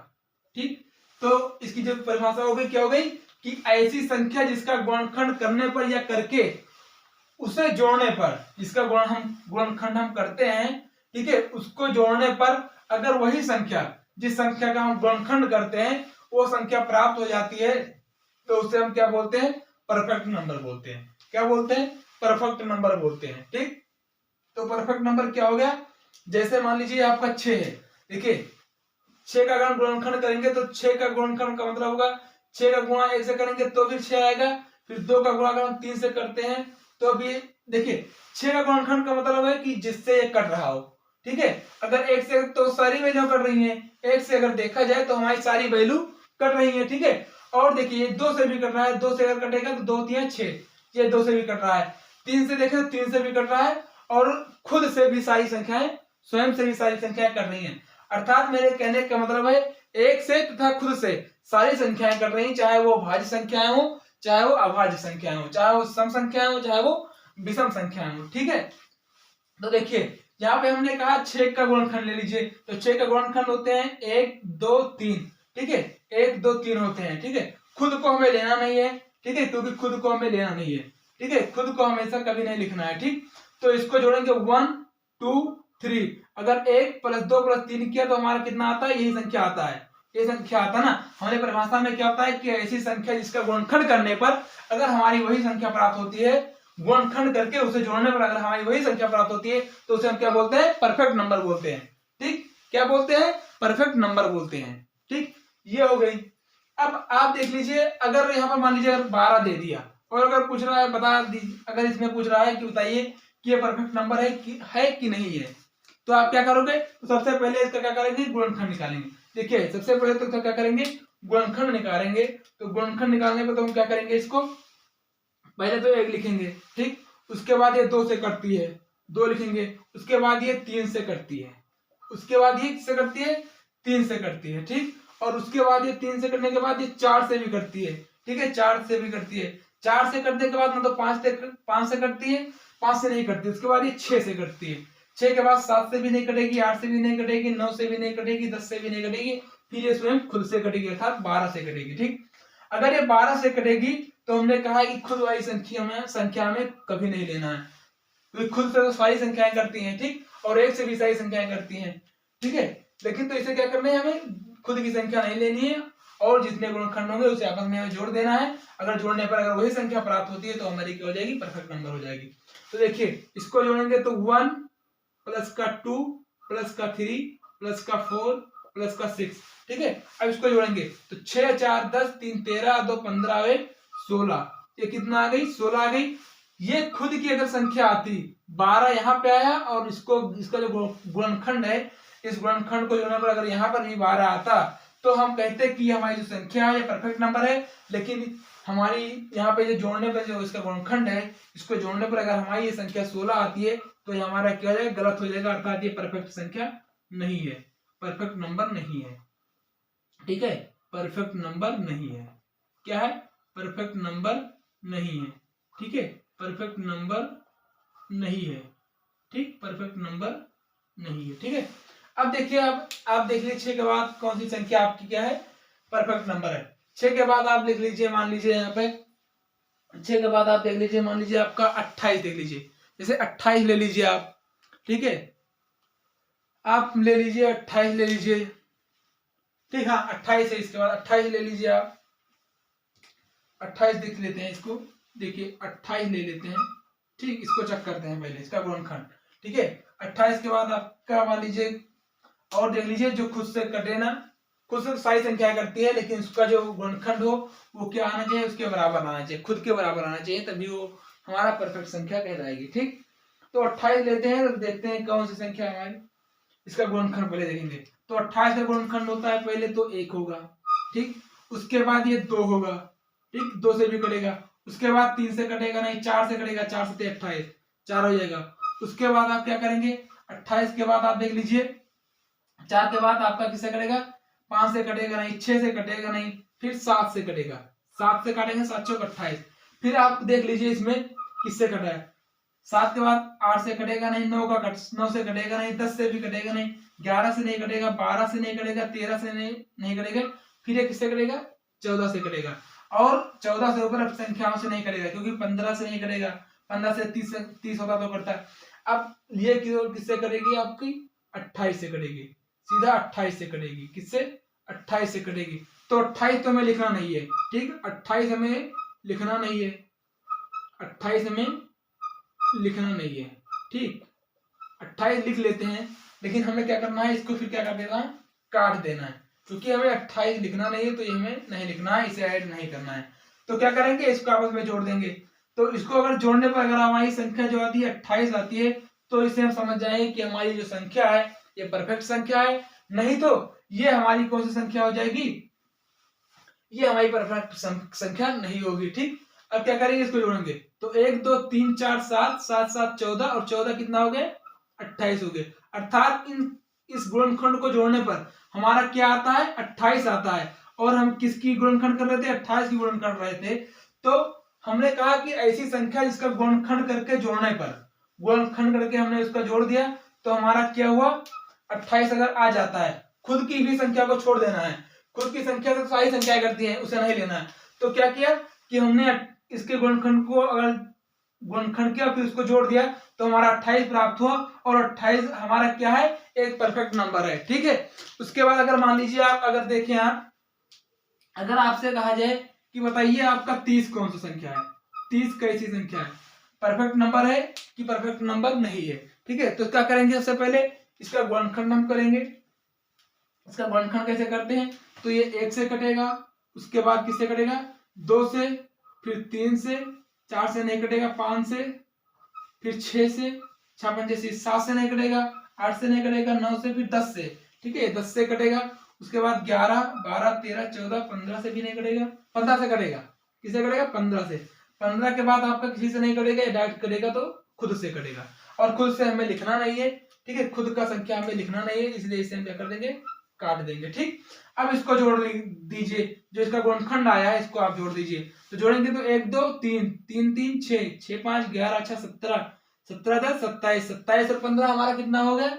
ठीक, तो इसकी जो परिभाषा हो गई, क्या हो गई, कि ऐसी संख्या जिसका गुणनखंड करने पर या करके उसे जोड़ने पर, जिसका गुणनखंड हम करते हैं, ठीक है, उसको जोड़ने पर अगर वही संख्या, जिस संख्या का हम गुणनखंड करते हैं, वो संख्या प्राप्त हो जाती है, तो उसे हम क्या बोलते हैं, परफेक्ट नंबर बोलते हैं। क्या बोलते हैं, परफेक्ट नंबर बोलते हैं। ठीक, तो परफेक्ट नंबर क्या हो गया, जैसे मान लीजिए आपका 6 है, देखिए 6 का अगर गुणनखंड करेंगे तो 6 का गुणनखंड का मतलब होगा 6 का गुणा 1 से करेंगे तो फिर 6 आएगा, फिर 2 का गुणा अगर हम 3 से करते हैं तो भी देखिए 6 का गुणनखंड का मतलब है कि जिससे ये कट रहा हो। ठीक है, अगर 1 से तो सारी वैल्यू कट रही है, 1 से अगर देखा जाए तो हमारी सारी वैल्यू कट रही है। ठीक है, और देखिए 2 से भी कट रहा है, 2 से अगर कटेगा तो 2 3 6, ये 2 से भी कट रहा है, 3 से देखें तो 3 से भी कट रहा है, और खुद से भी सारी संख्याएं, स्वयं से भी सारी संख्याएं कट रही हैं। अर्थात मेरे कहने का मतलब है 1 से तथा खुद से सारी संख्याएं कट रही, चाहे वो भाज्य संख्याएं हो, चाहे वो अभाज्य संख्याएं हो, चाहे वो सम संख्याएं हो, चाहे वो विषम संख्याएं हो। ठीक है, तो देखिए यहाँ पे हमने कहा 6 का गुणनखंड ले लीजिए, तो 6 का गुणनखंड होते हैं 1 2 3, ठीक है, 1 2 3 होते हैं, ठीक है। खुद को हमें लेना नहीं है, ठीक है, क्योंकि खुद को हमें लेना नहीं है, ठीक है, खुद को हमेशा कभी नहीं लिखना है, ठीक। तो इसको जोड़ेंगे 1 2 3, अगर 1 + 2 + 3 किया तो हमारा कितना आता है, यही संख्या आता है, ये संख्या आता है ना। हमारे परिभाषा में क्या होता है कि ऐसी संख्या जिसका गुणनखंड करने पर अगर हमारी वही संख्या प्राप्त होती है, गुणनखंड करके उसे जोड़ने पर अगर हमारी वही संख्या प्राप्त होती है, तो उसे हम क्या बोलते हैं, परफेक्ट नंबर बोलते हैं, ठीक। क्या बोलते हैं, परफेक्ट नंबर बोलते हैं, ठीक। ये हो गई। अब आप देख लीजिए, अगर यहाँ पर मान लीजिए अगर 12 दे दिया और अगर पूछ रहा है बता दीजिए, अगर इसमें पूछ रहा है कि बताइए कि ये परफेक्ट नंबर है कि नहीं है, तो आप क्या करोगे, तो सबसे पहले इसका क्या करेंगे, गुणनखंड निकालेंगे। देखिए सबसे पहले तो क्या करेंगे, गुणनखंड निकालेंगे। तो गुणनखंड निकालने पर तो हम क्या करेंगे, इसको पहले तो 1 लिखेंगे, ठीक। उसके बाद ये 2 से कटती है, 2 लिखेंगे। उसके बाद ये 3 से कटती है, उसके बाद ये किससे कटती है, 3 से कटती है, ठीक। और उसके बाद ये 3 से कटने के बाद ये 4 से भी कटती है, ठीक है, 4 से भी कटती है। 4 से कटने के बाद मतलब 5 से कटती है, 5 से नहीं कटती। उसके बाद ये 6 से कटती है, 6 के बाद 7 से भी नहीं कटेगी, 8 से भी नहीं कटेगी, 9 से भी नहीं कटेगी, 10 से भी नहीं कटेगी, फिर ये स्वयं खुद से कटेगी, अर्थात 12 से कटेगी, ठीक। अगर ये 12 से कटेगी तो हमने कहा कि खुद वाली संख्या में कभी नहीं लेना है, क्योंकि खुद से तो सारी संख्याएं करती हैं, ठीक, और 1 से भी सारी संख्याएं करती हैं, ठीक है। लेकिन तो इसे क्या करना है, हमें खुद की संख्या नहीं लेनी है और जितने गुणनखंड होंगे उसे आपस में हमें जोड़ देना है। अगर जोड़ने पर अगर वही संख्या प्राप्त होती है तो हमारी क्या हो जाएगी, परफेक्ट नंबर हो जाएगी। तो देखिए इसको जोड़ेंगे तो 1 + 2 + 3 + 4 + 6, ठीक है। अब इसको जोड़ेंगे तो 6 4 10 3 13 2 15 1 16, ये कितना आ गई, 16 आ गई। ये खुद की अगर संख्या आती, 12 यहाँ पे आया और इसका जो गुणनखंड है, इस गुणनखंड को जोड़ने पर अगर यहाँ पर भी 12 आता तो हम कहते कि हमारी जो संख्या है ये परफेक्ट नंबर है। लेकिन हमारी यहाँ पे जो जोड़ने पर जो इसका गुणनखंड है, इसको जोड़ने पर अगर हमारी ये संख्या 16 आती है तो ये हमारा क्या हो जाएगा, गलत हो जाएगा, अर्थात ये परफेक्ट संख्या नहीं है, परफेक्ट नंबर नहीं है, ठीक है, परफेक्ट नंबर नहीं है। क्या है, परफेक्ट नंबर नहीं है, ठीक है, परफेक्ट नंबर नहीं है, ठीक, परफेक्ट नंबर नहीं है, ठीक है। अब देखिए, अब आप देख लीजिए 6 के बाद कौन सी संख्या आपकी क्या है, परफेक्ट नंबर है। 6 के बाद आप लिख लीजिए, मान लीजिए यहाँ पे 6 के बाद आप देख लीजिए, मान लीजिए आपका 28 देख लीजिए, जैसे 28 ले लीजिए आप, ठीक है, आप ले लीजिए 28 ले लीजिए, ठीक, हाँ 28 है, इसके बाद 28 ले लीजिए आप, 28 देख लेते हैं इसको, देखिए 28 ले लेते हैं, ठीक, इसको चेक करते हैं पहले इसका गुणनखंड, ठीक है। 28 के बाद आपका मान लीजिए और देख लीजिए जो खुद से कटे ना, खुद से सारी संख्या करती है लेकिन उसका जो गुणनखंड हो वो क्या आना चाहिए, उसके बराबर आना चाहिए, खुद के बराबर आना चाहिए, तभी वो हमारा परफेक्ट संख्या कहलाएगी, ठीक। तो 28 लेते हैं, तो देखते हैं कौन सी संख्या हमारी, इसका गुणनखंड पहले देखेंगे। तो 28 का गुणनखंड होता है पहले तो 1 होगा, ठीक, उसके बाद ये 2 होगा, ठीक, 2 से भी कटेगा, उसके बाद 3 से कटेगा नहीं, 4 से कटेगा, 4 से 28 4 हो जाएगा। उसके बाद आप क्या करेंगे, 28 के बाद आप देख लीजिए 4 के बाद आपका किससे कटेगा, 5 से कटेगा नहीं, 6 से कटेगा नहीं, फिर 7 से कटेगा, 7 से काटेंगे 7 चौक 28, फिर आप देख लीजिए इसमें किससे कटा है, 7 के बाद 8 से कटेगा नहीं, 9 से कटेगा नहीं, 10 से भी कटेगा नहीं, 11 से नहीं कटेगा, 12 से नहीं कटेगा, 13 से नहीं कटेगा, फिर ये किससे कटेगा, 14 से कटेगा, और 14 से ऊपर अब संख्याओं से नहीं कटेगा, क्योंकि 15 से नहीं कटेगा, 15 से 30 होता तो करता है। अब ये किससे कटेगी, आपकी 28 से कटेगी, सीधा 28 से कटेगी, किससे, 28 से कटेगी। तो 28 तो हमें लिखना नहीं है, ठीक, 28 हमें लिखना नहीं है, 28 हमें लिखना नहीं है, ठीक, 28 लिख लेते हैं, लेकिन हमें क्या करना है, इसको फिर क्या कर देना है, काट देना है, क्योंकि हमें 28 लिखना नहीं है तो ये हमें नहीं लिखना है, इसे ऐड नहीं करना है। तो क्या करेंगे, इसको आपस में जोड़ देंगे। तो इसको अगर जोड़ने पर अगर हमारी संख्या जो आती है 28 आती है, तो इसे हम समझ जाएंगे कि हमारी जो संख्या है ये परफेक्ट संख्या है, नहीं तो ये हमारी कौन सी संख्या हो जाएगी, ये हमारी परफेक्ट संख्या नहीं होगी, ठीक। अब क्या करेंगे, इसको जोड़ेंगे तो 1 2 3 4 7 7 7 14 और 14 कितना हो गए, 28 हो गए, अर्थात इस गुणनखंड को जोड़ने पर हमारा क्या आता है, 28 आता है। और हम किसकी गुणनखंड कर रहे थे, 28 की गुणनखंड कर रहे थे। तो हमने कहा कि ऐसी संख्या जिसका गुणनखंड करके जोड़ने पर, गुणनखंड करके हमने उसका जोड़ दिया तो हमारा क्या हुआ 28 अगर आ जाता है, खुद की भी संख्या को छोड़ देना है, खुद की संख्या से सारी संख्याएं करती है उसे नहीं लेना है। तो क्या किया कि हमने इसके गुणनखंड को अगर गुणनखंड किया फिर उसको जोड़ दिया तो हमारा 28 प्राप्त हुआ, और 28 हमारा क्या है एक परफेक्ट नंबर है। ठीक है, उसके बाद अगर मान लीजिए आप अगर देखें आप, अगर आपसे कहा जाए कि बताइए आपका 30 कौन सी संख्या है, 30 कैसी संख्या है, परफेक्ट नंबर है कि परफेक्ट नंबर नहीं है। ठीक है, तो क्या करेंगे सबसे पहले इसका गुणनखंड हम करेंगे। इसका गुणनखंड कैसे करते हैं, तो ये 1 से कटेगा, उसके बाद किससे कटेगा 2 से, फिर 3 से, 4 से नहीं कटेगा, 5 से, फिर 6 से, 6 5 7 से नहीं कटेगा, 8 से नहीं कटेगा, 9 से, फिर 10 से। ठीक है, 10 से कटेगा, उसके बाद 11 12 13 14 15 से भी नहीं कटेगा, 15 से कटेगा, किससे कटेगा 15 से। 15 के बाद आपका किसी से नहीं कटेगा, डायरेक्ट कटेगा तो खुद से कटेगा, और खुद से हमें लिखना नहीं है। ठीक है, खुद का संख्या हमें लिखना नहीं है, इसलिए इसे हम क्या कर देंगे काट देंगे। ठीक, अब इसको जोड़ दीजिए, जो इसका गुणनखंड आया है इसको आप जोड़ दीजिए। तो जोड़ेंगे तो 1 2 3 3 3 6 6 5 11 6 17 17 10 27 27 और 15 हमारा कितना हो गया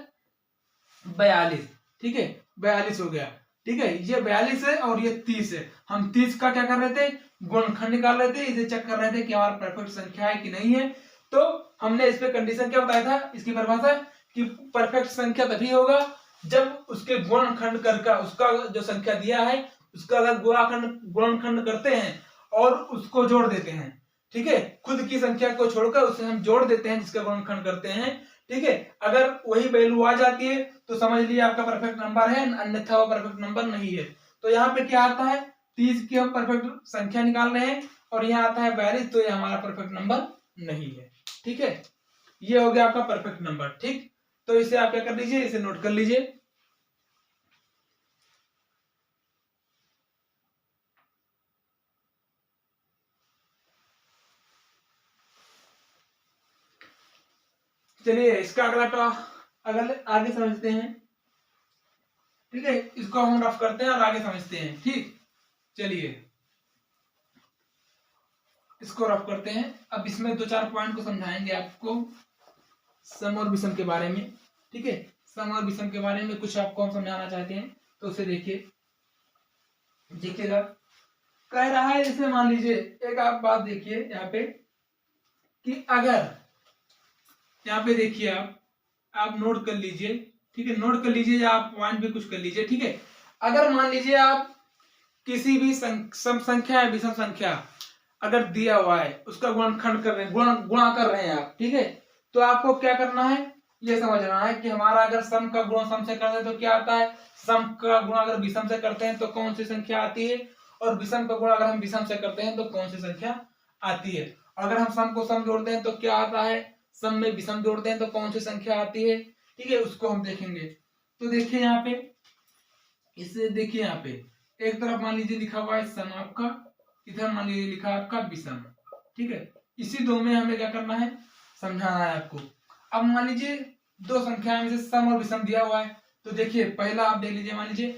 42। ठीक है, 42 हो गया। ठीक है, ये 42 है और ये 30 है। हम 30 का क्या कर रहे थे गुणनखंड निकाल रहे थे, इसे चेक कर रहे थे कि हमारा परफेक्ट संख्या है कि नहीं है। तो हमने इस पे कंडीशन क्या बताया था, इसकी परिभाषा कि परफेक्ट संख्या तभी होगा जब उसके गुणनखंड करके उसका जो संख्या दिया है उसका अगर गुणनखंड करते हैं और उसको जोड़ देते हैं। ठीक है, खुद की संख्या को छोड़कर उसे हम जोड़ देते हैं जिसका गुणनखंड करते हैं। ठीक है, अगर वही वैल्यू आ जाती है तो समझ लिया आपका परफेक्ट नंबर है, अन्यथा वो परफेक्ट नंबर नहीं है। तो यहाँ पे क्या आता है 30 की हम परफेक्ट संख्या निकाल रहे हैं और यहाँ आता है 42, तो ये हमारा परफेक्ट नंबर नहीं है। ठीक है, ये हो गया आपका परफेक्ट नंबर। ठीक, तो इसे आप क्या कर लीजिए, इसे नोट कर लीजिए। चलिए इसका अगले आगे समझते हैं। ठीक है, इसको हम रफ करते हैं और आगे समझते हैं। ठीक, चलिए इसको रफ करते हैं। अब इसमें 2-4 पॉइंट को समझाएंगे आपको सम और विषम के बारे में। ठीक है, सम और विषम के बारे में कुछ आपको हम समझाना चाहते हैं, तो उसे देखिएगा। कह रहा है जैसे मान लीजिए एक आप बात देखिए यहाँ पे कि अगर यहाँ पे देखिए आप नोट कर लीजिए। ठीक है, नोट कर लीजिए या आप पॉइंट भी कुछ कर लीजिए। ठीक है, अगर मान लीजिए आप किसी भी सम संख्या या विषम संख्या अगर दिया हुआ है उसका गुणनखंड कर रहे हैं, गुणा कर रहे हैं आप। ठीक है, तो आपको क्या करना है ये समझना है कि हमारा अगर सम का गुणा सम से करते हैं तो क्या आता है, सम का गुणा अगर विषम से करते हैं तो कौन सी संख्या आती है, और विषम का गुणा अगर हम विषम से करते हैं तो कौन सी संख्या आती है। अगर हम सम को सम जोड़ते हैं तो क्या आता है, सम में विषम जोड़ते हैं तो कौन सी संख्या आती है। ठीक है, उसको हम देखेंगे। तो देखिए यहाँ पे, इसे देखिए यहाँ पे एक तरफ मान लीजिए लिखा हुआ है सम आपका, इधर मान लीजिए लिखा है आपका विषम। ठीक है, इसी दो में हमें क्या करना है समझाना है आपको। अब मान लीजिए दो संख्याएं में से सम और विषम दिया हुआ है, तो देखिए पहला आप देख लीजिए, मान लीजिए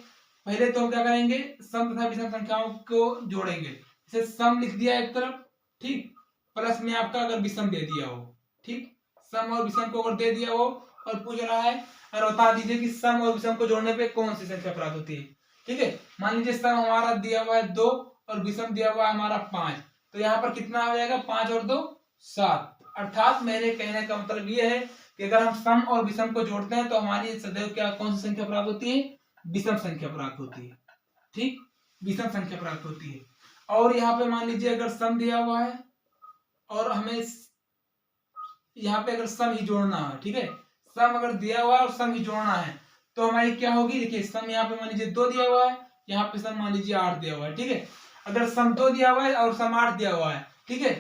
पहले तो हम क्या करेंगे सम तथा विषम संख्याओं को जोड़ेंगे। जैसे सम लिख दिया एक तरफ, ठीक, प्लस में आपका अगर विषम दे दिया हो। ठीक, सम और विषम को अगर दे दिया हो और पूछ रहा है और बता दीजिए कि सम और विषम को जोड़ने पे कौन सी संख्या प्राप्त होती है। ठीक है, मान लीजिए सम हमारा दिया हुआ है 2 और विषम दिया हुआ है हमारा 5, तो यहाँ पर कितना आ जाएगा 5 और 2 7। अर्थात मेरे कहने का मतलब ये है कि अगर हम सम और विषम को जोड़ते हैं तो हमारी सदैव क्या कौन सी संख्या प्राप्त होती है, विषम संख्या प्राप्त होती है। ठीक, विषम संख्या प्राप्त होती है। और यहाँ पे मान लीजिए अगर सम दिया हुआ है और हमें यहाँ पे अगर सम ही जोड़ना है। ठीक है, सम अगर दिया हुआ है और सम ही जोड़ना है तो हमारी क्या होगी, देखिए सम यहाँ पे मान लीजिए 2 दिया हुआ है, यहाँ पे सम मान लीजिए 8 दिया हुआ है। ठीक है, अगर सम 2 दिया हुआ है और सम 8 दिया हुआ है, ठीक है,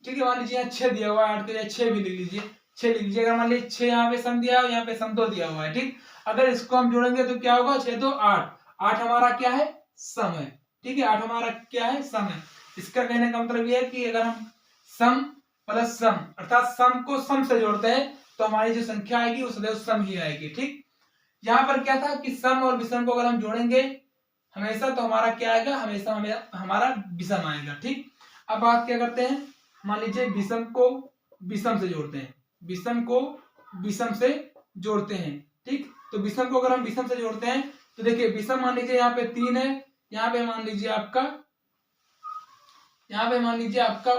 ठीक है, मान लीजिए यहाँ 6 दिया हुआ है, 8 के लिए 6 भी लिख लीजिए, 6 लिख लीजिए। अगर मान लीजिए 6 यहाँ पे सम दिया है, यहाँ पे सम 2 दिया हुआ है। ठीक, अगर इसको हम जोड़ेंगे तो क्या होगा 6 2 8, 8 हमारा क्या है सम है। ठीक है, 8 हमारा क्या है सम है। इसका कहने का मतलब यह है कि अगर हम सम प्लस सम अर्थात सम को सम से जोड़ते हैं तो हमारी जो संख्या आएगी वो सदैव सम ही आएगी। ठीक, यहाँ पर क्या था कि सम और विषम को अगर हम जोड़ेंगे हमेशा तो हमारा क्या आएगा, हमेशा हमारा विषम आएगा। ठीक, अब बात क्या करते हैं, मान लीजिए विषम को विषम से जोड़ते हैं, विषम को विषम से जोड़ते हैं। ठीक, तो विषम को अगर हम विषम से जोड़ते हैं तो देखिए विषम मान लीजिए यहाँ पे 3 है, यहाँ पे मान लीजिए आपका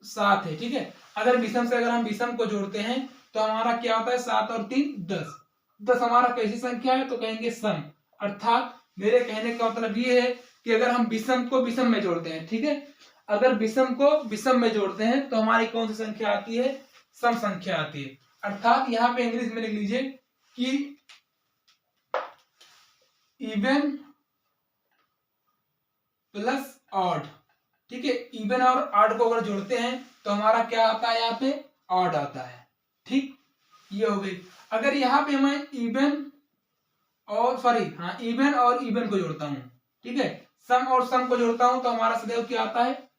7 है। ठीक है, अगर विषम से अगर हम विषम को जोड़ते हैं तो हमारा क्या होता है 7 और 3 10। 10 हमारा कैसी संख्या है तो कहेंगे सम। अर्थात मेरे कहने का मतलब ये है कि अगर हम विषम को विषम में जोड़ते हैं, ठीक है, अगर विषम को विषम में जोड़ते हैं तो हमारी कौन सी संख्या आती है, सम संख्या आती है। अर्थात यहाँ पे इंग्लिश में लिख लीजिए कि इवन प्लस ऑड। ठीक है, इवन और ऑड को अगर जोड़ते हैं तो हमारा क्या आता है, यहाँ पे ऑड आता है। ठीक, ये हो गई। अगर यहाँ पे मैं इवन और इवन को जोड़ता हूं, ठीक है, सम और सम को जोड़ता हूं तो हमारा सदैव क्या आता है,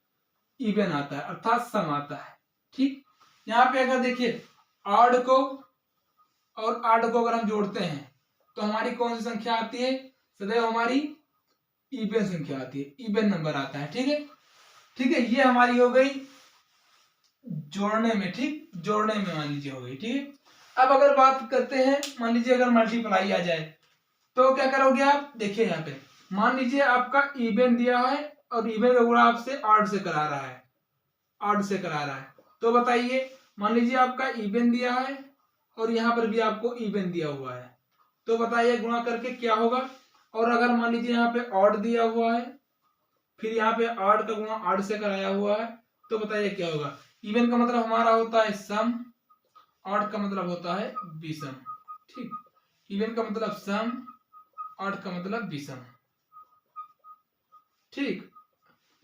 इवन आता है, अर्थात सम आता है। ठीक, यहाँ पे अगर देखिए ऑड को और ऑड को अगर हम जोड़ते हैं तो हमारी कौन सी संख्या आती है, सदैव हमारी इवन संख्या आती है, इवन नंबर आता है। ठीक है, ठीक है, ये हमारी हो गई जोड़ने में। ठीक, जोड़ने में मान लीजिए हो गई। ठीक है, अब अगर बात करते हैं, मान लीजिए अगर मल्टीप्लाई आ जाए तो क्या करोगे आप, देखिए यहाँ पे मान लीजिए आपका इवन दिया है और इवन का गुणा आपसे ऑड से करा रहा है, ऑड से करा रहा है, तो बताइए मान लीजिए आपका इवन दिया है और यहाँ पर भी आपको इवन दिया हुआ है, तो बताइए गुणा करके क्या होगा। और अगर मान लीजिए यहाँ पे ऑड दिया हुआ है, फिर यहाँ पे ऑड का गुणा ऑड से कराया हुआ है, तो बताइए क्या होगा। इवन का मतलब हमारा होता है सम, ऑड का मतलब होता है विषम। ठीक, इवन का मतलब सम, ऑड का मतलब विषम। ठीक,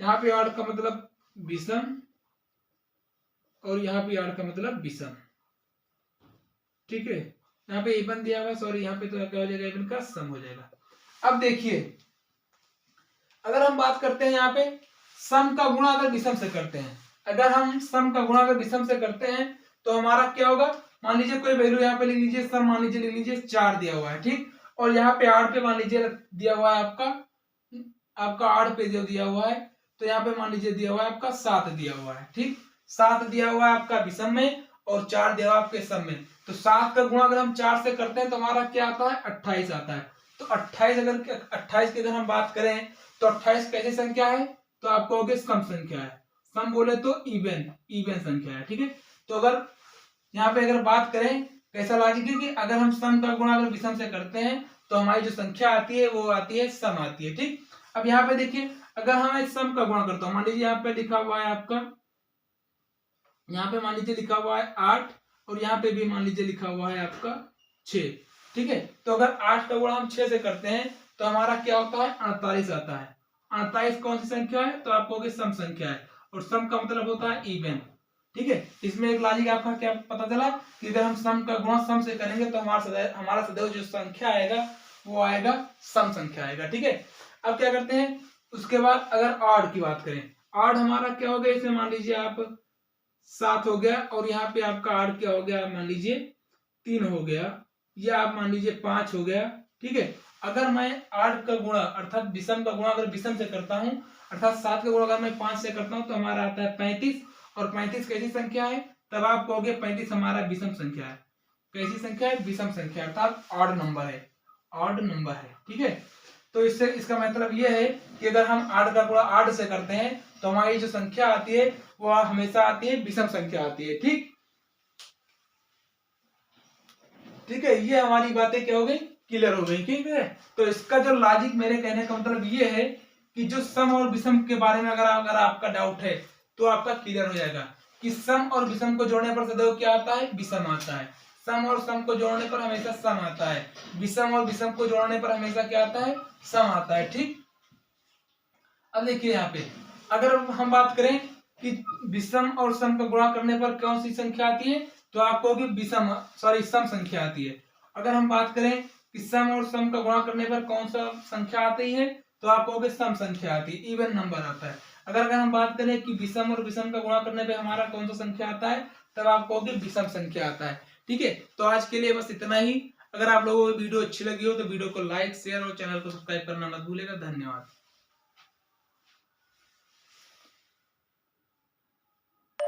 यहाँ पे ऑड का मतलब विषम और यहाँ पे ऑड का मतलब विषम। ठीक है, यहाँ पे इवन दिया हुआ, सॉरी यहाँ पे तो क्या हो जाएगा, इवन का सम हो जाएगा। अब देखिए अगर हम बात करते हैं यहाँ पे सम का गुणा अगर विषम से करते हैं, अगर हम सम का गुणा अगर विषम से करते हैं तो हमारा क्या होगा, मान लीजिए कोई वैल्यू यहाँ पे लिख लीजिए, सम मान लीजिए लिख लीजिए 4 दिया हुआ है। ठीक, और यहाँ पे 8 पे मान लीजिए दिया हुआ है आपका 8 पे जो दिया हुआ है, तो यहाँ पे मान लीजिए दिया हुआ है आपका 7 दिया हुआ है। ठीक, 7 दिया हुआ है आपका विषम में और 4 दिया हुआ है आपके सम में, तो 7 का गुणा अगर हम 4 से करते हैं तो हमारा क्या आता है, 28 आता है। तो 28 की अगर हम बात करें तो 28 कैसी संख्या है, तो आप कहोगे सम संख्या है। सम बोले तो इवन संख्या है। ठीक है, तो अगर यहाँ पे अगर बात करें कैसा लॉजिक है कि अगर हम सम का गुणा अगर विषम से करते हैं तो हमारी जो संख्या आती है वो आती है सम आती है। ठीक, अब यहाँ पे देखिए अगर हम सम का गुणा करता हूँ, मान लीजिए यहाँ पे लिखा हुआ है आपका, यहाँ पे मान लीजिए लिखा हुआ है 8 और यहाँ पे भी मान लीजिए लिखा हुआ है आपका 6। ठीक है, तो अगर 8 का गुणा हम 6 से करते हैं तो हमारा क्या होता है, 48 आता है। 48 कौन सी संख्या है, तो आप कहोगे सम संख्या है, और सम का मतलब होता है इवन। ठीक है, इसमें एक लॉजिक आपका क्या पता चला कि अगर हम सम का गुणा सम से करेंगे तो हमारा सदैव जो संख्या आएगा वो आएगा सम संख्या आएगा। ठीक है, अब क्या करते हैं, उसके बाद अगर ऑड की बात करें, ऑड हमारा क्या हो गया, इसमें मान लीजिए आप 7 हो गया और यहाँ पे आपका ऑड क्या हो गया, मान लीजिए 3 हो गया, या आप मान लीजिए 5 हो गया। ठीक है, अगर मैं 8 का गुणा अर्थात विषम का गुणा अगर विषम से करता हूं, अर्थात 7 का गुणा अगर मैं 5 से करता हूं तो हमारा आता है 35, और 35 कैसी संख्या है, तब आप कहोगे 35 हमारा विषम संख्या है। कैसी संख्या है, विषम संख्या, अर्थात ऑड नंबर है, ऑड नंबर है। ठीक है, तो इससे इसका मतलब यह है कि अगर हम 8 का गुणा 8 से करते हैं तो हमारी जो संख्या आती है वो हमेशा आती है विषम संख्या आती है। ठीक, ठीक है, ये हमारी बातें क्या हो गई, क्लियर हो गई। ठीक है, तो इसका जो लॉजिक मेरे कहने का मतलब ये है कि जो सम और विषम के बारे में अगर आपका डाउट है तो आपका क्लियर हो जाएगा कि सम और विषम को जोड़ने पर सदैव क्या आता है, विषम आता है। सम और सम को जोड़ने पर हमेशा सम आता है, विषम और विषम को जोड़ने पर हमेशा क्या आता है, सम आता है। ठीक, अब देखिए यहाँ पे अगर हम बात करें कि विषम और सम का गुणा करने पर कौन सी संख्या आती है, तो आपको भी सम संख्या आती है। अगर हम बात करें कि सम और सम का गुणा करने पर कौन सा संख्या आती है, तो आप कहोगे सम संख्या आती है, इवन नंबर आता है। अगर हम बात करें कि विषम और विषम का गुणा करने पे हमारा कौन सा संख्या आता है, तब आप कहोगे विषम संख्या आता है। ठीक है, तो आज के लिए बस इतना ही। अगर आप लोगों को वीडियो अच्छी लगी हो तो वीडियो को लाइक, शेयर और चैनल को सब्सक्राइब करना मत भूलिएगा। धन्यवाद।